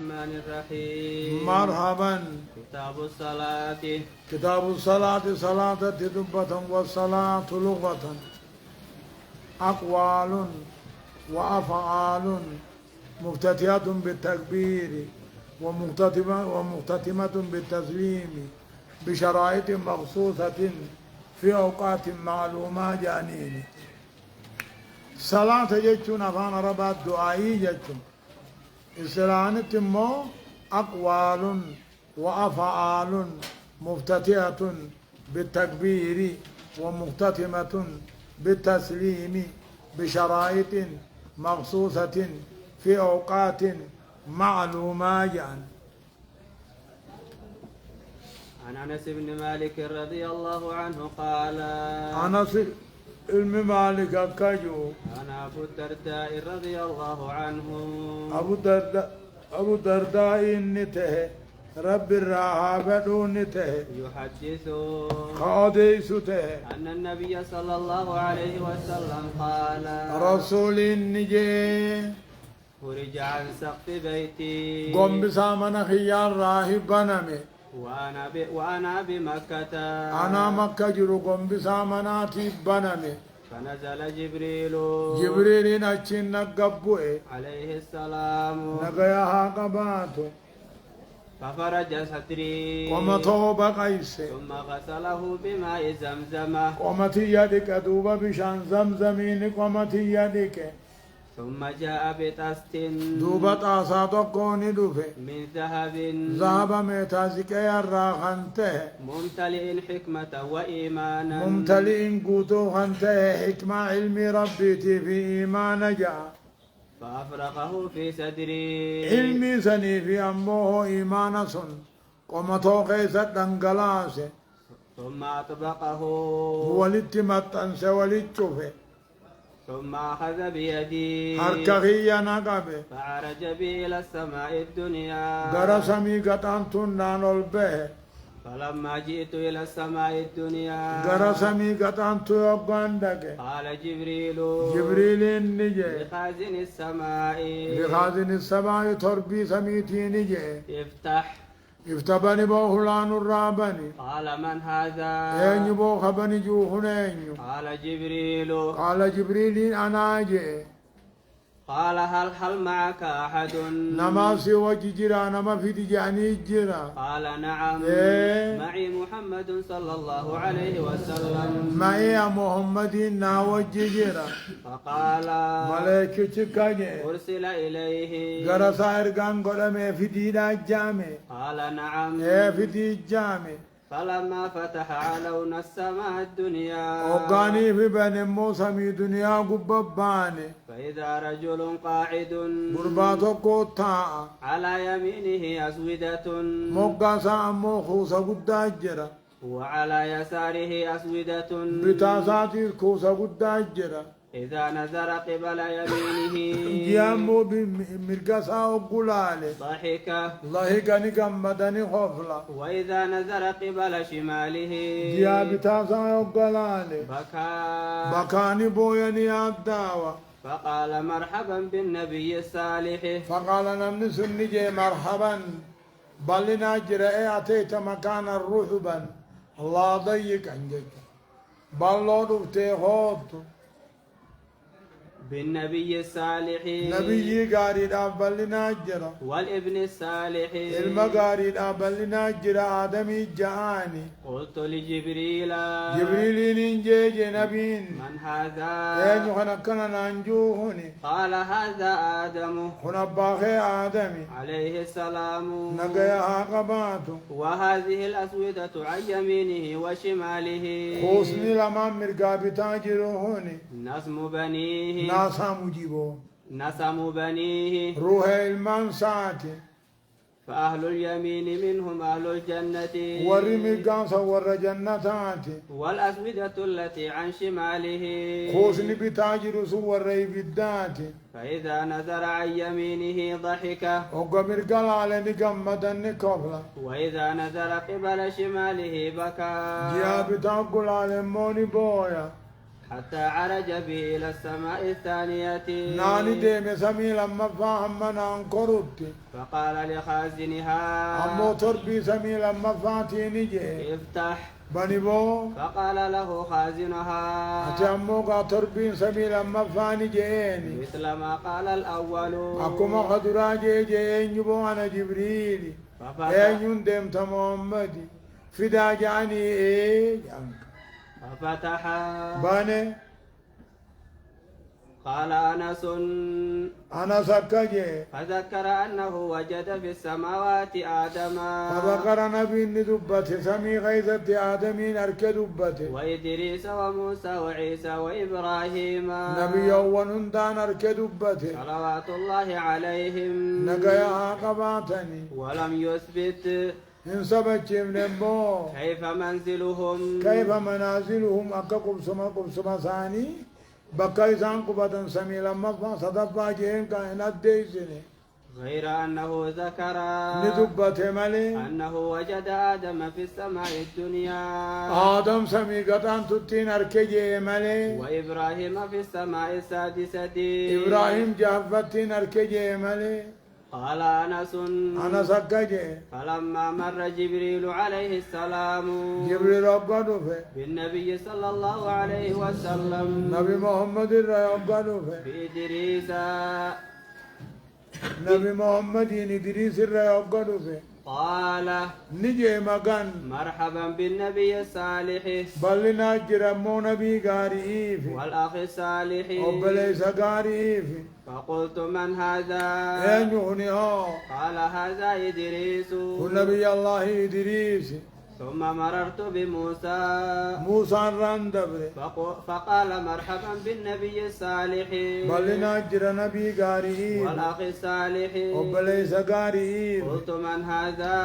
الرحمن الرحيم. مرحبا. كتاب الصلاة. كتاب الصلاة صلاة دبة والصلاة لغة أقوال وأفعال مفتتحة بالتكبير ومختتمة بالتسليم بشرائط مخصوصة في أوقات معلومة جانين. صلاة جتشون أفان ربا دعائي جتشون إسلام تمو أقوال وأفعال مفتتحة بالتكبير ومختتمة بالتسليم بشرائط مخصوصة في أوقات معلومة يعني. عن أنس بن مالك رضي الله عنه قال. أنس بن مالك كجو. أنا أبو الدرداء رضي الله عنه. أبو الدرداء نته رب الرهابة نته يحدث قاديس ته أن النبي صلى الله عليه وسلم قال. رسول النجي فرج عن سقف بيتي. قم بسامنا خيار راهب بنمي وأنا بمكة. أنا مكة جرو قم بسامنا تيب بنمي. فنزل جبريل. جبريل نچين نقبوه عليه السلام. نقياها قباتو ففرج صدري. قمتو بقيسي ثم غسله بماء زمزم. قمتي يدك دوبا بشان زمزمين قمتي يدك. ثم جاء بطست دوبا طاساتكوني دوفي من ذهب. ذهب ميتازك يا راخنته ممتلئ حكمة وإيمانا. ممتلئ قوتو خنته حكمة علم ربيتي في إيمان جاء. فأفرغه في صدري. علمي سني في أمه إيمان سن قمتو قيسة دنقلاسه. ثم أطبقه. ولتمتنس ولتشوفه. ثم أخذ بيدي. حركخية نقبه فعرج بي إلى السماء الدنيا. قرسمي قطان تنان البه. فلما جئت إلى السماء الدنيا. قرسمي قطان تيوغان دك. قال جبريل. جبريل نجي لخازن السماء. لخازن السماء تربي سميتي نجي افتح. افتبني بوهلان الرابني. قال من هذا؟ اين بوخبني جوهنين. قال جبريل. قال جبريل أنا جي. قال هل معك أحد؟ نماسي وججرا نما في تجاني جرا. قال نعم. معي محمد صلى الله عليه وسلم. معي يا محمد ناوججرا. فقال ملائكة تكاجي أرسل إليه. غرسا إرغان قدمي في ديدا جامي. قال نعم. في دي جامي. فلما فتح علونا السماء الدنيا. وقاني في بني موسمي دنيا قبباني. فإذا رجل قاعد. برباتو قوتا على يمينه أسودة. مقاسا أمو خوصا قداجرا. وعلى يساره أسودة. بتاساتي خوصا قداجرا. إذا نظر قبل يمينه. جيامو بمرقسا وقلالي. ضحك. الله كان قمدني خفلا. وإذا نظر قبل شماله. جيا بتاسا وقلالي. بكاني بويني الدعوة. فقال مرحبا بالنبي الصالح. فقال نمني سنجي مرحبا بلنا جرأي أتيت مكان الرحبا الله ضيق عنجك بلو دفتي خوت بالنبي الصالح. نبي قاري بلنا جرا والابن الصالح. المقاري بلنا جرا آدمي جاني. قلت لجبريل. جبريل ننجي نبين. من هذا؟ ايجو خنقنا ننجوهني. قال هذا آدم. خنباخي آدمي عليه السلام. نقيا عقباته. وهذه الأسودة عن يمينه وشماله. خوصني لما مرقابتا جروهني. نسم بنيه. ناسا مجيبو. نسم بنيه. روح المنساتي. فأهل اليمين منهم أهل الجنة. ورمي قانسا ور جنتاتي. والأسودة التي عن شماله. خوصني بتاجر سور بالذاتي. فإذا نظر عن يمينه ضحك. وقمر قال على نقمدني كفلا. وإذا نظر قبل شماله بكى. جيا بتاقل على موني بويا. حتى عرج به إلى السماء الثانية ناني ديم سمي لما فاهم من انقربت فقال لخازنها أمو تربي سمي لما فاتيني جي افتح بني بو فقال له خازنها أتي أمو قا تربي سمي لما فاني جيني مثل ما قال الأول أكما خدرا جي نجبو أنا جبريل أين ديم محمد فدا جاني إيه ففتح بني قال أنس أنا سكجي فذكر أنه وجد في السماوات آدم فذكر نبي ندبت سمي غيثة آدمين أركد دبت وإدريس وموسى وعيسى وإبراهيم نبي ونندان أركد دبت صلوات الله عليهم نقيا قباتني ولم يثبت إن سبت من بو كيف منزلهم كيف منازلهم أكا قبسما ثاني بقى إسان قبطا سمي لما صدفا جيم كائنات ديسني غير أنه ذكر ندبت ملي أنه وجد آدم في السماء الدنيا آدم سمي قطان تتين أركجي ملي وإبراهيم في السماء السادسة إبراهيم جافتين أركجي ملي قال أنس أنا سكجي فلما مر جبريل عليه السلام جبريل أبقى بالنبي صلى الله عليه وسلم نبي محمد أبقى بإدريس نبي محمد إدريس أبقى قال نجي مكان مرحبا بالنبي الصالح بلنا جرمو نبي غاريف والأخ الصالح وبليس غاريف فقلت من هذا أين قال هذا إدريس ونبي الله إدريس ثم مررت بموسى موسى راندبر فقال مرحبا بالنبي الصالح بلنا جر نبي غاريف والأخ الصالح وبليس غاريف قلت من هذا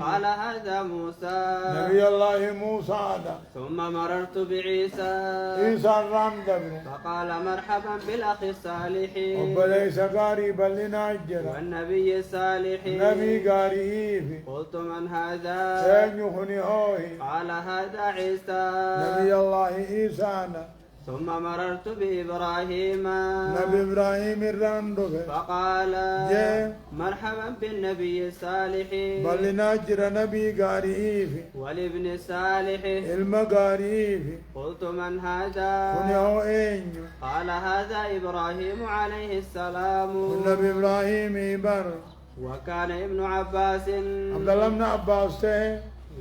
قال هذا موسى نبي الله موسى ثم مررت بعيسى عيسى راندبر فقال مرحبا بالأخ الصالح وبليس غاريف بلنا جر والنبي الصالح نبي غاريف قلت من هذا قال هذا عيسى نبي الله عيسى ثم مررت بإبراهيم نبي إبراهيم الراندو فقال مرحبا بالنبي الصالح بل ناجر نبي غاريف والابن الصالح المغاريف قلت من هذا قال هذا إبراهيم عليه السلام نبي إبراهيم إبر وكان ابن عباس عبد الله بن عباس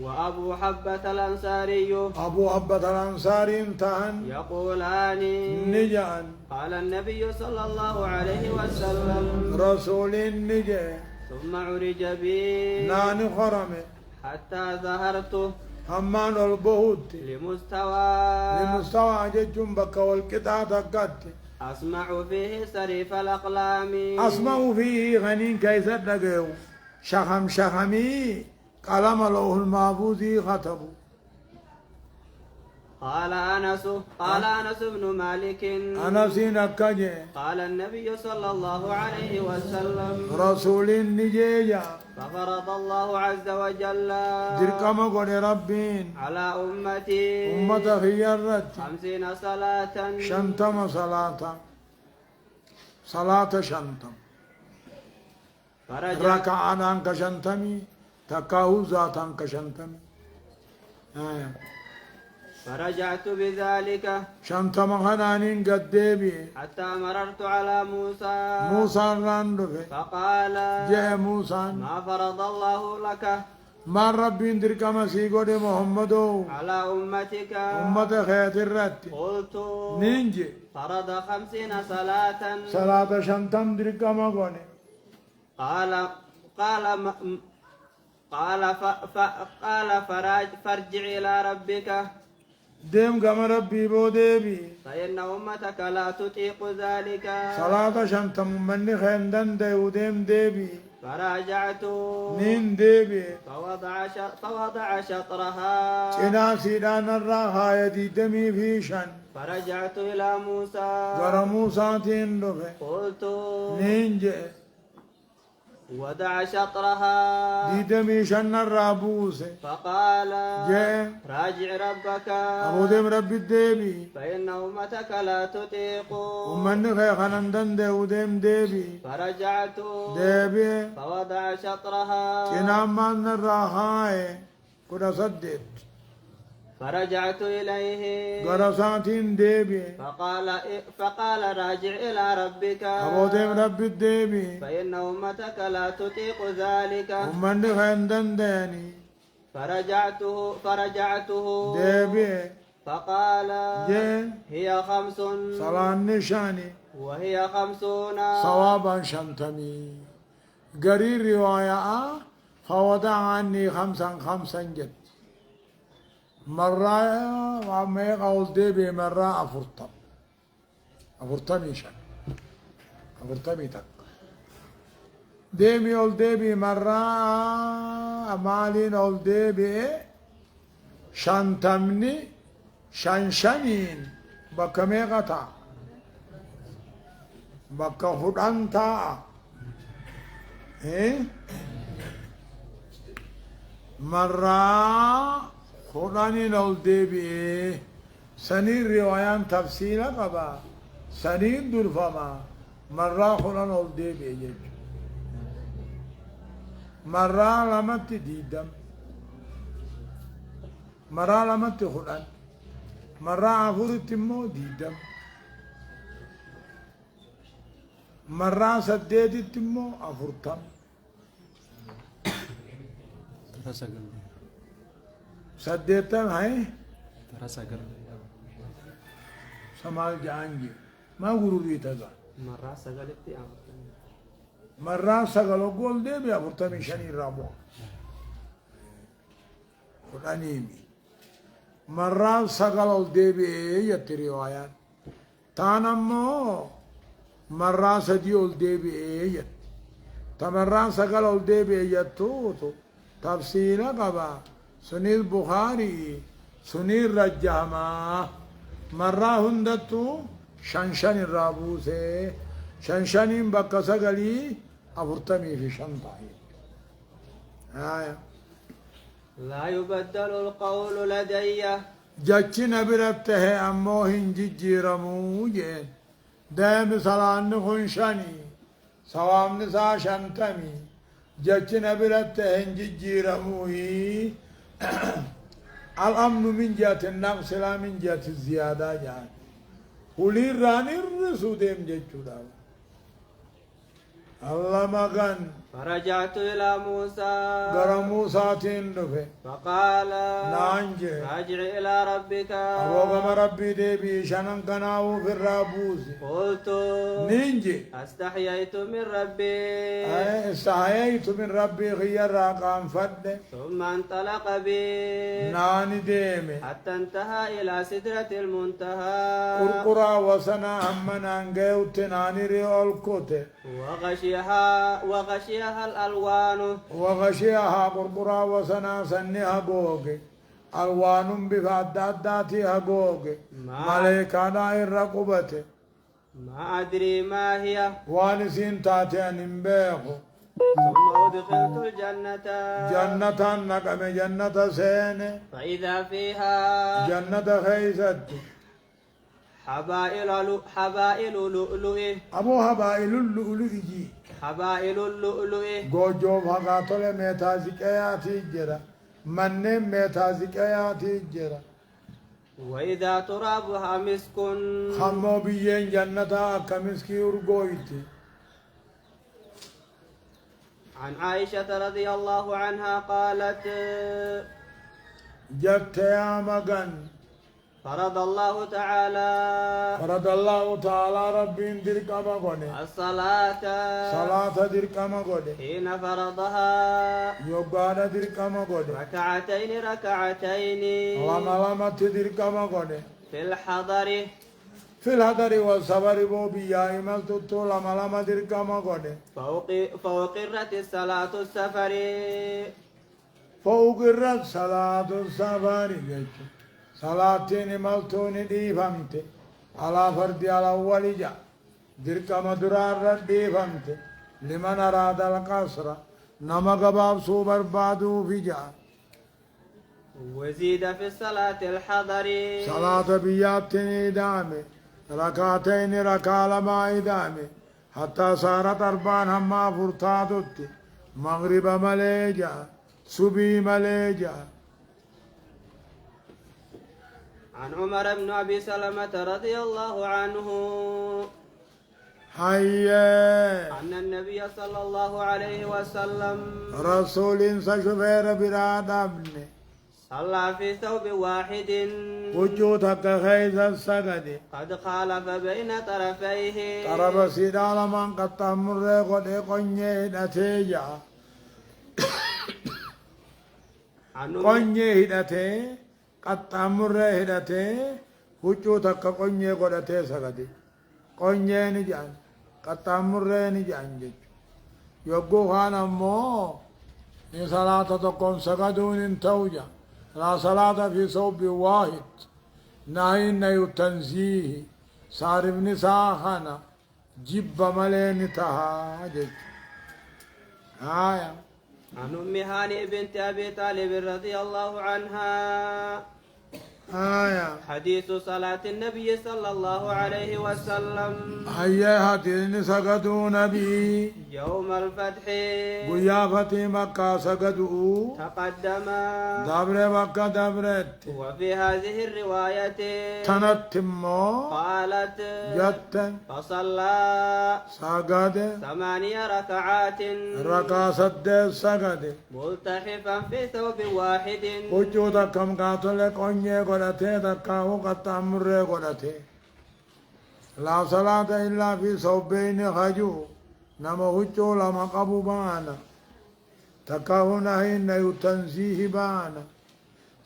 وأبو حبة الأنصاري أبو حبة الأنصاري انتهن يقولان نجان قال النبي صلى الله عليه وسلم رسول النجا ثم عرج بي ناني خرم حتى ظهرت همان البهوت لمستوى ججم بك والقطعة تقت أسمع فيه صريف الأقلام أسمع فيه غنين كيس دقيو شخمي قلم له المحفوظ خطبوا قال أنس بن مالك أنس نكجي قال النبي صلى الله عليه وسلم رسول النجيجا ففرض الله عز وجل دركم قول ربين على أمتي خيرت 50 صلاة شنتم صلاة شنتم ركعان أنك شنتمي تكاو ذات أنك شنتمي فرجعت بذلك شنتم خنانين قديبي حتى مررت على موسى راندو فقال جاء موسى ما فرض الله لك ما ربي اندرك مسيقو دي محمدو على أمتك أمة خيات الرد قلت نينجي فرض 50 صلاة صلاة شنتم درك مغوني قال فرجع إلى ربك ديم قام ربي بوديبي فإن أمتك لا تطيق ذلك صلاة شنتم مني خيندن دي وديم ديبي فراجعت نين ديبي فوضع شطرها سنا سيدان الراها يدي دمي في شن فرجعت إلى موسى غر موسى تندو قلت نينجي ودع شطرها ديدمي شن الرابوس فقال جاء راجع ربك أبو ديم ربي الديبي فإن أمتك لا تطيق ومن خي خنندن ديو ديم ديبي فرجعت ديبي فوضع شطرها كنام من الراحاي كنا صدت فرجعت إليه غرساتين ديبي فقال راجع إلى ربك أبو ديم ربي الديبي فإن أمتك لا تطيق ذلك ومن خندن ديني فرجعته ديبي فقال جاء هي 5 صلاة نشاني وهي 50 صوابا شمتمي قرير رواية فوضع عني 5 جد مرة ما يقول ديبي مرة أفرطمي شان أفرطمي تك ديمي يقول ديبي مرة مالين يقول ديبي شانتمني شانشانين بكا ميغتا بكا هدانتا مرة خداني نول ديبي سنين روايان تفسير قبا سنين درفما مرة خدان نول ديبي يجب مرة لمت ديدم مرة لمت خدان مرة عفور تمو ديدم مرة سديد تمو عفورتم سديتم هاي سمال جانجي ما غروري تزا مرة سقلت مرة سقلو قول دي بيا فرتمي شني رابو قرانيمي مرة سقلو دي بيا يتري روايات تانمو مرة سديول دي بيا تمرة سقلو دي بيا يتوتو تفسير قبا سنيل بخاري سنيل رجهما مرة هندتو شنشن الرابوسي شنشنين بكا سقلي أفرتمي في شنطعي لا يبدل القول لدي جتشنا برته أمو هنجي جيرمو جين دائم سلان خنشني سوام نسا شنتمي جتشنا برته هنجي جيرمو الأمن من جهة النقص لا من جهة الزيادة جان قولي راني الرسو ديم جتشو داو الله مغن فرجعت إلى موسى غرا موسى تندفه فقال نانجي راجع إلى ربك أبوغم ربي ديبي شنن كناو في الرابوس قلت نينجي استحييت من ربي استحييت من ربي غير راقام فد ثم انطلق بي ناني ديمي حتى انتهى إلى سدرة المنتهى قرقرا وسنا همنا انجيوت ناني ريول كوتي وغشيها الألوان وغشيها قرقرا وسنا سنها قوغي ألوان بفاداتها قوغي ملائكانا الرقبة ما أدري ما هي وانسين تاتين امبيخو ثم أدخلت الجنة جنة نقم جنة سين فإذا فيها جنة خيست حبائل لؤلؤ أبو حبائل اللؤلؤ جي حبائل اللؤلؤ گوجو بھگاتولے میتازقیاتی جرا من میتازقیاتی جرا وإذا ترابها مسك خمو بيين جنتا كمسكي ورغويتي عن عائشة رضي الله عنها قالت جت يا مغن فرض الله تعالى ربي درقما غني الصلاة صلاة درقما غني حين فرضها يوغانا درقما غني ركعتين لما درقما غني في الحضر والصبر بو بيا إمال تطو لما درقما غني فوقرت الصلاة السفر فوقرت صلاة السفر صلاتين ملتون ديفمت على فرد على أول جا درك مدرار ديفمت لمن أراد القصر نما قباب صوبر بعدو في جاء وزيد في الصلاة الحضر صلاة بياتني دامي ركعتين ركع لما إدامي حتى صارت أربعا هما فرطادت مغرب مليجا سبي مليجا. عن عمر بن أبي سلمة رضي الله عنه حيا أن النبي صلى الله عليه وسلم رسول سشفير براد ابن صلى في ثوب واحد وجودك خيز السجد قد خالف بين طرفيه طرف سيدال من قد تمر قد قنيه نتيجة قنيه نتي قد تمر هدتي وجودك قنيه قد سجد قنيه نجان قد تمر نجان يقو خان أمو إن صلاة تقوم سجدون توجه لا صلاة في صوب واحد ناين نيو تنزيه صار ابن ساخنا جب ملين تهاجج آية. عن أم هانئ بنت أبي طالب رضي الله عنها آية. حديث صلاة النبي صلى الله عليه وسلم هيا هاتين سجدوا نبي يوم الفتح قيافة مكة سجدوا تقدم دبر مكة دبرت وفي هذه الرواية تنتمو قالت جت فصلى سجد 8 ركعات ركع سد سجد ملتحفا في ثوب واحد وجودك كم قاتل قنيه قدته تكاو قد أمر قدته لا صلاة إلا في صوبين خجو نما هجو لما قبو بانا تكاو نهين يتنزيه بانا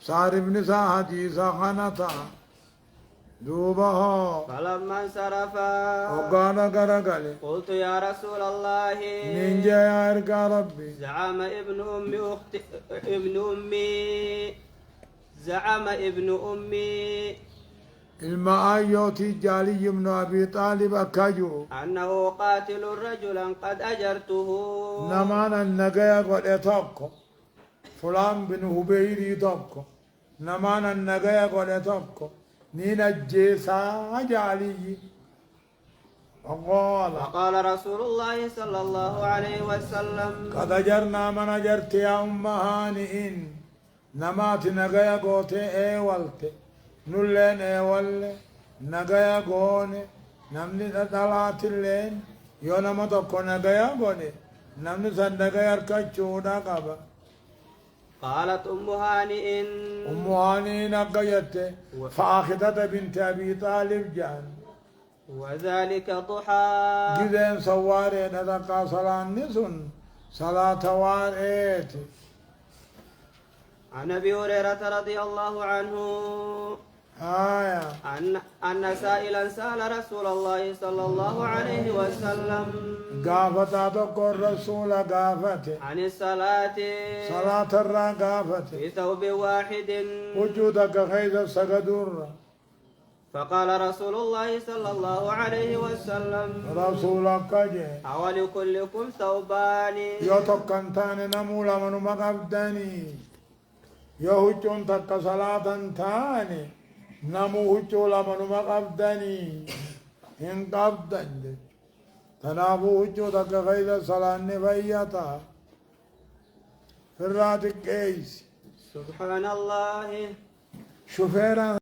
صار ابن حديثا خانتا دوبه فلما انصرف وقانا قرقلي قلت يا رسول الله نينجا يا إرقى ربي زعم ابن أمي المآيوتي جالي من أبي طالب أكجو أنه قاتل رجلا قد أجرته نمان النجاة قد أتاكو فلان بن هبيري تاكو نمان النجاة قد أتاكو نين الجيسا جالي وقال رسول الله صلى الله عليه وسلم قد أجرنا من أجرت يا أم هانئين نمات نجاة قوتي والتي نلين ولا نجايا غوني نمني دلات اللين يونا تكون نجايا غوني نمني سندجايا كشودا كابا. قالت أم هانئ نجايت فاخذت بنت أبي طالب جان وذلك ضحى جذين سواري ندقا صلاة نسون صلاة وارئت. عن أبي هريرة رضي الله عنه آية. أن سائلا سأل رسول الله صلى الله عليه وسلم قافت أتوقع الرسول قافت عن الصلاة صلاة الرا قافت في ثوب واحد وجودك خيز السجدور. فقال رسول الله صلى الله عليه وسلم رسولك جي أولكلكم ثوبان يتوقنتان نمولا من مقبدني يهجون تك صلاة تاني نمو هجولا من مقبدني إن قبدن تنافو هجو تك غير صلاة نفيتا في الراتك كيس سبحان الله شوفيرا